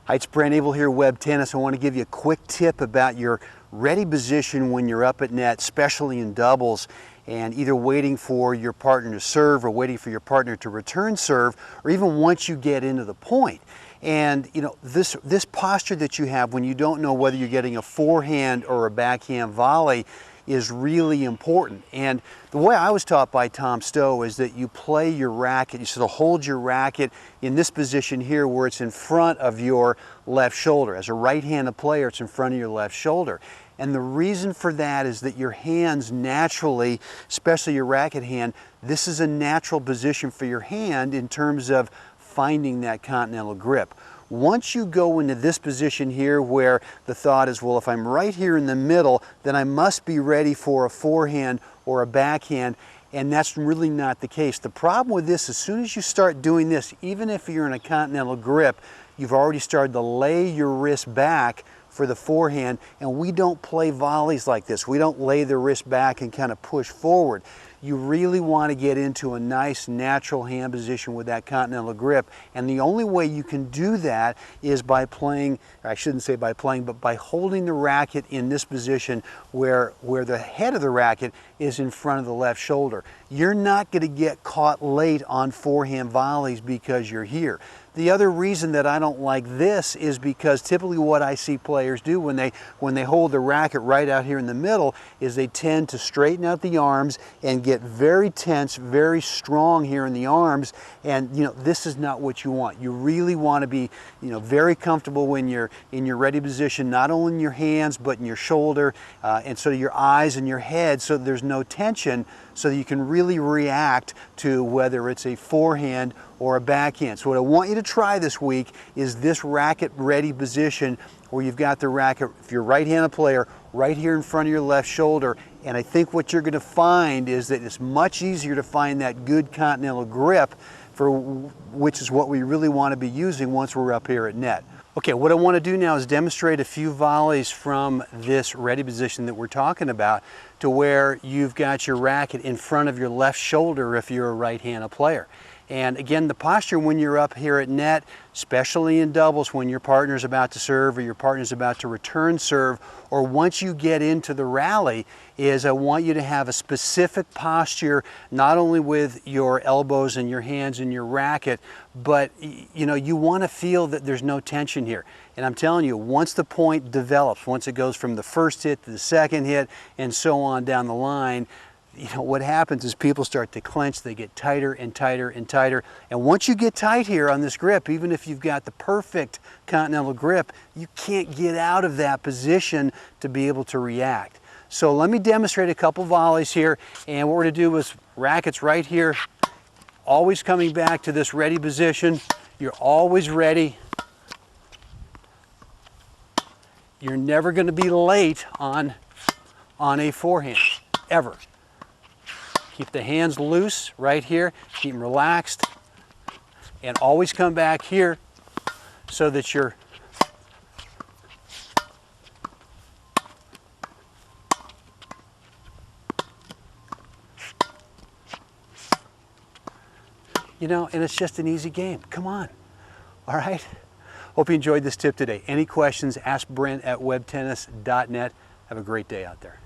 Hi, it's Brent Abel here, Web Tennis. I want to give you a quick tip about your ready position when you're up at net, especially in doubles, and either waiting for your partner to serve or waiting for your partner to return serve, or even once you get into the point. And you know, this posture that you have when you don't know whether you're getting a forehand or a backhand volley is really important. And the way I was taught by Tom Stowe is that you play your racket, you sort of hold your racket in this position here where it's in front of your left shoulder. As a right-handed player, it's in front of your left shoulder. And the reason for that is that your hands naturally, especially your racket hand, this is a natural position for your hand in terms of finding that continental grip. Once you go into this position here where the thought is, well, if I'm right here in the middle, then I must be ready for a forehand or a backhand, and that's really not the case. The problem with this, as soon as you start doing this, even if you're in a continental grip, you've already started to lay your wrist back for the forehand, and we don't play volleys like this. We don't lay the wrist back and kind of push forward. You really want to get into a nice natural hand position with that continental grip, and the only way you can do that is by playing, I shouldn't say by playing, but by holding the racket in this position where the head of the racket is in front of the left shoulder. You're not going to get caught late on forehand volleys because you're here. The other reason that I don't like this is because typically what I see players do when they hold the racket right out here in the middle is they tend to straighten out the arms and get very tense, very strong here in the arms, and you know, this is not what you want. You really want to be, you know, very comfortable when you're in your ready position, not only in your hands but in your shoulder and so your eyes and your head, so there's no tension, so that you can really react to whether it's a forehand or a backhand. So what I want you to try this week is this racket ready position where you've got the racket, if you're a right-handed player, right here in front of your left shoulder. And I think what you're going to find is that it's much easier to find that good continental grip, which is what we really want to be using once we're up here at net. Okay, what I want to do now is demonstrate a few volleys from this ready position that we're talking about to where you've got your racket in front of your left shoulder if you're a right-handed player. And again, the posture when you're up here at net, especially in doubles when your partner's about to serve or your partner's about to return serve, or once you get into the rally, is I want you to have a specific posture, not only with your elbows and your hands and your racket, but you know, you want to feel that there's no tension here. And I'm telling you, once the point develops, once it goes from the first hit to the second hit and so on down the line, you know, what happens is people start to clench, they get tighter and tighter and tighter. And once you get tight here on this grip, even if you've got the perfect continental grip, you can't get out of that position to be able to react. So let me demonstrate a couple volleys here, and what we're going to do is rackets right here, always coming back to this ready position. You're always ready. You're never going to be late on a forehand, ever. Keep the hands loose right here, keep them relaxed, and always come back here so that you're you know, and it's just an easy game. Come on. All right? Hope you enjoyed this tip today. Any questions, ask Brent at webtennis.net. Have a great day out there.